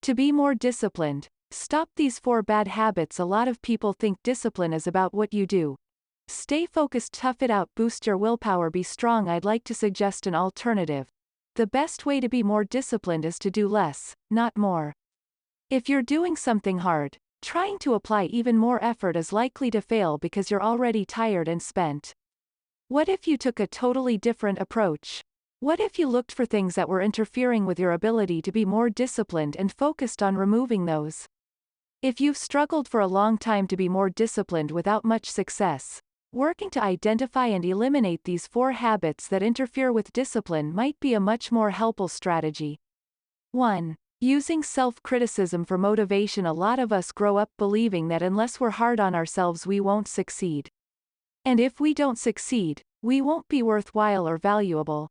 To be more disciplined, stop these 4 bad habits. A lot of people think discipline is about what you do. Stay focused, tough it out, boost your willpower, be strong. I'd like to suggest an alternative. The best way to be more disciplined is to do less, not more. If you're doing something hard, trying to apply even more effort is likely to fail because you're already tired and spent. What if you took a totally different approach? What if you looked for things that were interfering with your ability to be more disciplined and focused on removing those? If you've struggled for a long time to be more disciplined without much success, working to identify and eliminate these 4 habits that interfere with discipline might be a much more helpful strategy. 1. Using self-criticism for motivation. A lot of us grow up believing that unless we're hard on ourselves we won't succeed. And if we don't succeed, we won't be worthwhile or valuable.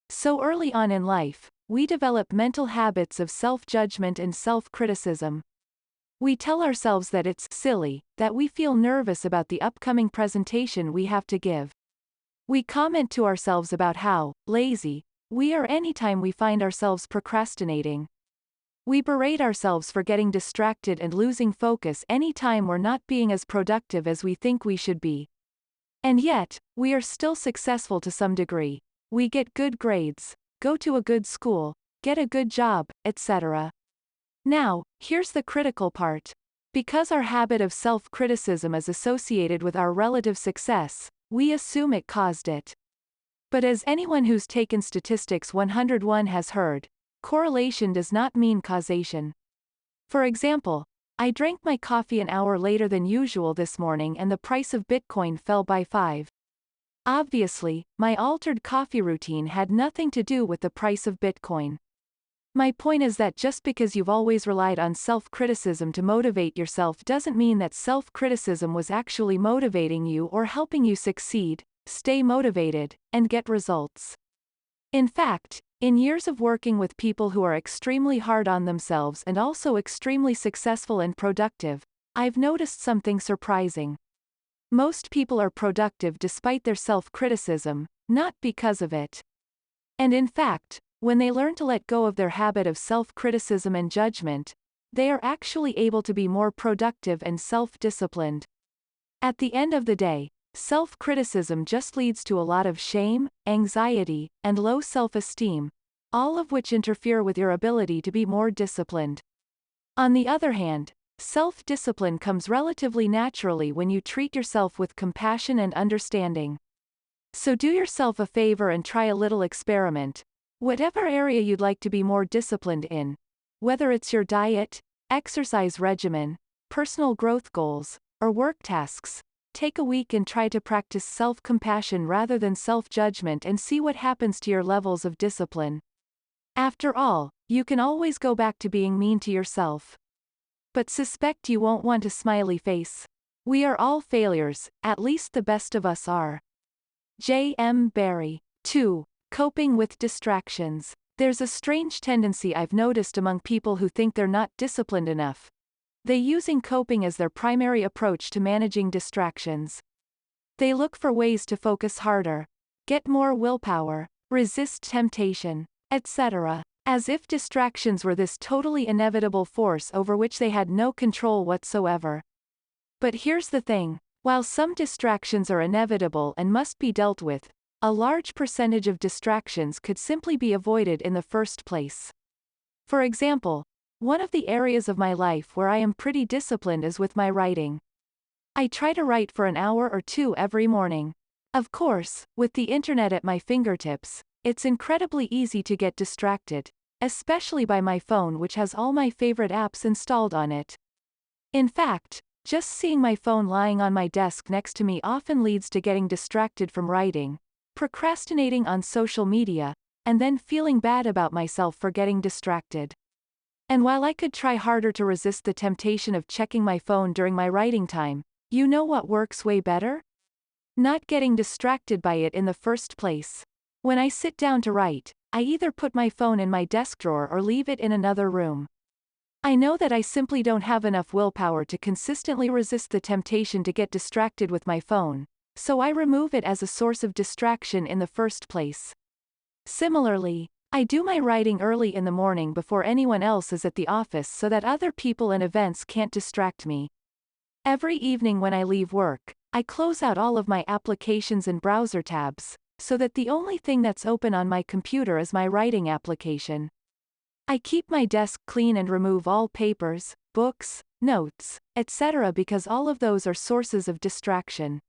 So early on in life, we develop mental habits of self-judgment and self-criticism. We tell ourselves that it's silly, that we feel nervous about the upcoming presentation we have to give. We comment to ourselves about how lazy we are anytime we find ourselves procrastinating. We berate ourselves for getting distracted and losing focus anytime we're not being as productive as we think we should be. And yet, we are still successful to some degree. We get good grades, go to a good school, get a good job, etc. Now, here's the critical part. Because our habit of self-criticism is associated with our relative success, we assume it caused it. But as anyone who's taken Statistics 101 has heard, correlation does not mean causation. For example, I drank my coffee an hour later than usual this morning and the price of Bitcoin fell by 5. Obviously, my altered coffee routine had nothing to do with the price of Bitcoin. My point is that just because you've always relied on self-criticism to motivate yourself doesn't mean that self-criticism was actually motivating you or helping you succeed, stay motivated, and get results. In fact, in years of working with people who are extremely hard on themselves and also extremely successful and productive, I've noticed something surprising. Most people are productive despite their self-criticism, not because of it. And in fact, when they learn to let go of their habit of self-criticism and judgment, they are actually able to be more productive and self-disciplined. At the end of the day, self-criticism just leads to a lot of shame, anxiety, and low self-esteem, all of which interfere with your ability to be more disciplined. On the other hand, self-discipline comes relatively naturally when you treat yourself with compassion and understanding. So do yourself a favor and try a little experiment. Whatever area you'd like to be more disciplined in, whether it's your diet, exercise regimen, personal growth goals, or work tasks, take a week and try to practice self-compassion rather than self-judgment and see what happens to your levels of discipline. After all, you can always go back to being mean to yourself. But suspect you won't want a smiley face. We are all failures, at least the best of us are. J. M. Barrie. 2. Coping with distractions. There's a strange tendency I've noticed among people who think they're not disciplined enough. They using coping as their primary approach to managing distractions. They look for ways to focus harder, get more willpower, resist temptation, etc. As if distractions were this totally inevitable force over which they had no control whatsoever. But here's the thing, while some distractions are inevitable and must be dealt with, a large percentage of distractions could simply be avoided in the first place. For example, one of the areas of my life where I am pretty disciplined is with my writing. I try to write for an hour or 2 every morning. Of course, with the internet at my fingertips, it's incredibly easy to get distracted, especially by my phone, which has all my favorite apps installed on it. In fact, just seeing my phone lying on my desk next to me often leads to getting distracted from writing, procrastinating on social media, and then feeling bad about myself for getting distracted. And while I could try harder to resist the temptation of checking my phone during my writing time, you know what works way better? Not getting distracted by it in the first place. When I sit down to write, I either put my phone in my desk drawer or leave it in another room. I know that I simply don't have enough willpower to consistently resist the temptation to get distracted with my phone, so I remove it as a source of distraction in the first place. Similarly, I do my writing early in the morning before anyone else is at the office so that other people and events can't distract me. Every evening when I leave work, I close out all of my applications and browser tabs, so that the only thing that's open on my computer is my writing application. I keep my desk clean and remove all papers, books, notes, etc. because all of those are sources of distraction.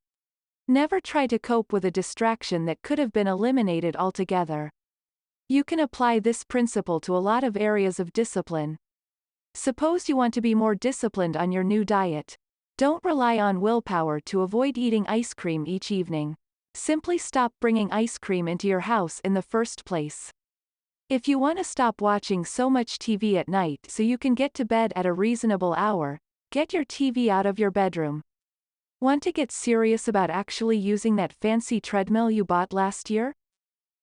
Never try to cope with a distraction that could have been eliminated altogether. You can apply this principle to a lot of areas of discipline. Suppose you want to be more disciplined on your new diet. Don't rely on willpower to avoid eating ice cream each evening. Simply stop bringing ice cream into your house in the first place. If you want to stop watching so much TV at night so you can get to bed at a reasonable hour, get your TV out of your bedroom. Want to get serious about actually using that fancy treadmill you bought last year?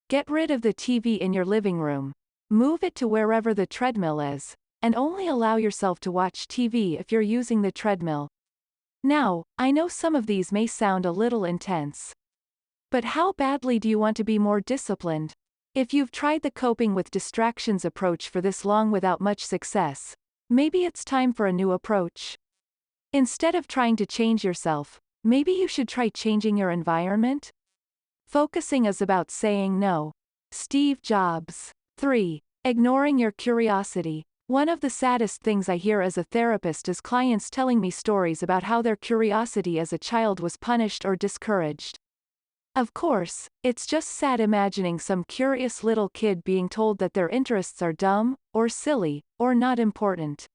Get rid of the TV in your living room. Move it to wherever the treadmill is, and only allow yourself to watch TV if you're using the treadmill. Now, I know some of these may sound a little intense. But how badly do you want to be more disciplined? If you've tried the coping with distractions approach for this long without much success, maybe it's time for a new approach. Instead of trying to change yourself, maybe you should try changing your environment? Focusing is about saying no. Steve Jobs. 3. Ignoring your curiosity. One of the saddest things I hear as a therapist is clients telling me stories about how their curiosity as a child was punished or discouraged. Of course, it's just sad imagining some curious little kid being told that their interests are dumb, or silly, or not important.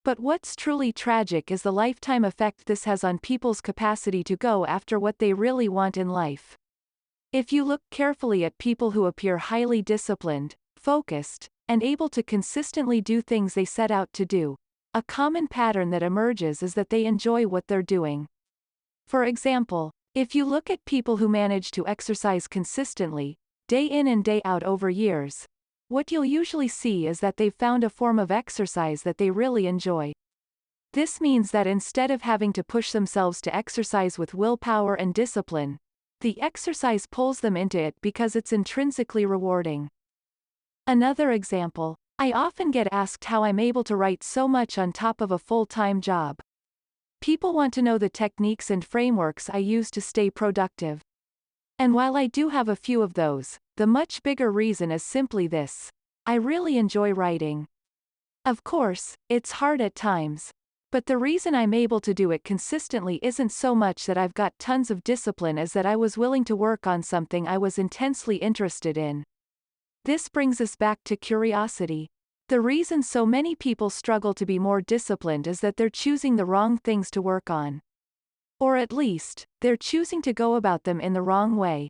But what's truly tragic is the lifetime effect this has on people's capacity to go after what they really want in life. If you look carefully at people who appear highly disciplined, focused, and able to consistently do things they set out to do, a common pattern that emerges is that they enjoy what they're doing. For example, if you look at people who manage to exercise consistently, day in and day out over years, what you'll usually see is that they've found a form of exercise that they really enjoy. This means that instead of having to push themselves to exercise with willpower and discipline, the exercise pulls them into it because it's intrinsically rewarding. Another example, I often get asked how I'm able to write so much on top of a full-time job. People want to know the techniques and frameworks I use to stay productive. And while I do have a few of those, the much bigger reason is simply this: I really enjoy writing. Of course, it's hard at times. But the reason I'm able to do it consistently isn't so much that I've got tons of discipline as that I was willing to work on something I was intensely interested in. This brings us back to curiosity. The reason so many people struggle to be more disciplined is that they're choosing the wrong things to work on. Or at least, they're choosing to go about them in the wrong way.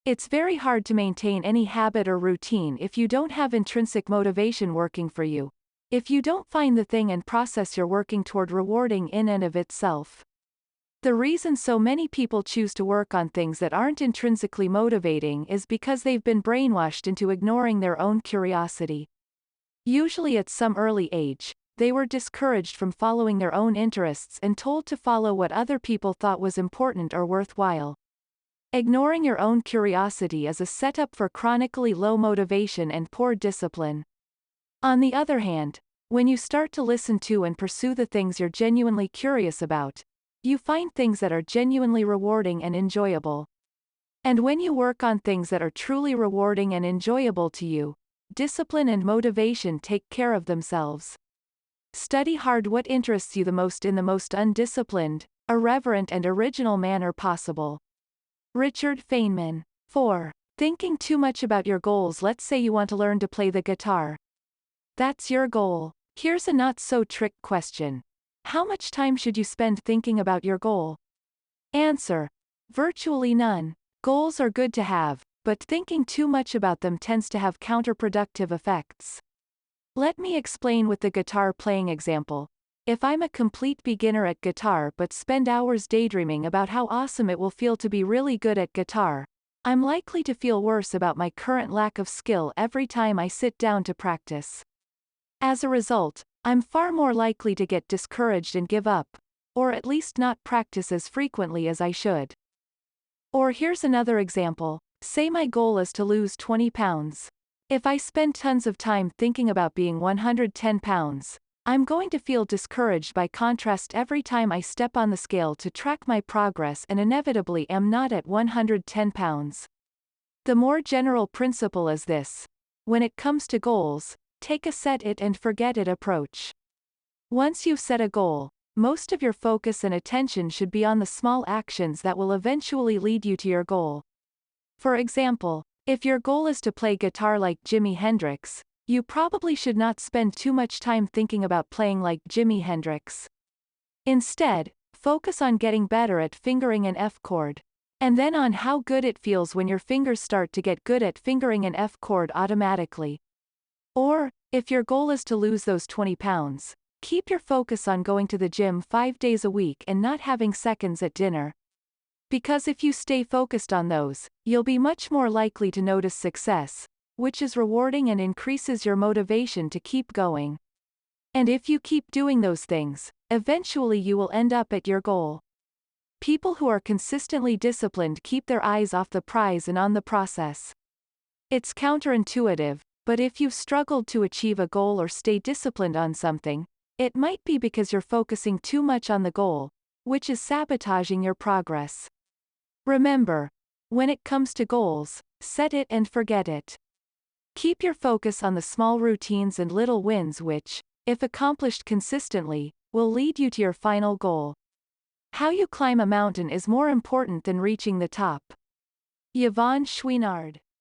It's very hard to maintain any habit or routine if you don't have intrinsic motivation working for you, if you don't find the thing and process you're working toward rewarding in and of itself. The reason so many people choose to work on things that aren't intrinsically motivating is because they've been brainwashed into ignoring their own curiosity. Usually at some early age, they were discouraged from following their own interests and told to follow what other people thought was important or worthwhile. Ignoring your own curiosity is a setup for chronically low motivation and poor discipline. On the other hand, when you start to listen to and pursue the things you're genuinely curious about, you find things that are genuinely rewarding and enjoyable. And when you work on things that are truly rewarding and enjoyable to you, discipline and motivation take care of themselves. Study hard what interests you the most in the most undisciplined, irreverent and original manner possible. Richard Feynman. 4. Thinking too much about your goals. Let's say you want to learn to play the guitar. That's your goal. Here's a not-so-trick question. How much time should you spend thinking about your goal? Answer: virtually none. Goals are good to have, but thinking too much about them tends to have counterproductive effects. Let me explain with the guitar playing example. If I'm a complete beginner at guitar but spend hours daydreaming about how awesome it will feel to be really good at guitar, I'm likely to feel worse about my current lack of skill every time I sit down to practice. As a result, I'm far more likely to get discouraged and give up, or at least not practice as frequently as I should. Or here's another example. Say my goal is to lose 20 pounds. If I spend tons of time thinking about being 110 pounds, I'm going to feel discouraged by contrast every time I step on the scale to track my progress and inevitably am not at 110 pounds. The more general principle is this. When it comes to goals, take a set it and forget it approach. Once you've set a goal, most of your focus and attention should be on the small actions that will eventually lead you to your goal. For example, if your goal is to play guitar like Jimi Hendrix, you probably should not spend too much time thinking about playing like Jimi Hendrix. Instead, focus on getting better at fingering an F chord. And then on how good it feels when your fingers start to get good at fingering an F chord automatically. Or, if your goal is to lose those 20 pounds, keep your focus on going to the gym 5 days a week and not having seconds at dinner. Because if you stay focused on those, you'll be much more likely to notice success, which is rewarding and increases your motivation to keep going. And if you keep doing those things, eventually you will end up at your goal. People who are consistently disciplined keep their eyes off the prize and on the process. It's counterintuitive, but if you've struggled to achieve a goal or stay disciplined on something, it might be because you're focusing too much on the goal, which is sabotaging your progress. Remember, when it comes to goals, set it and forget it. Keep your focus on the small routines and little wins which, if accomplished consistently, will lead you to your final goal. How you climb a mountain is more important than reaching the top. Yvonne Chouinard.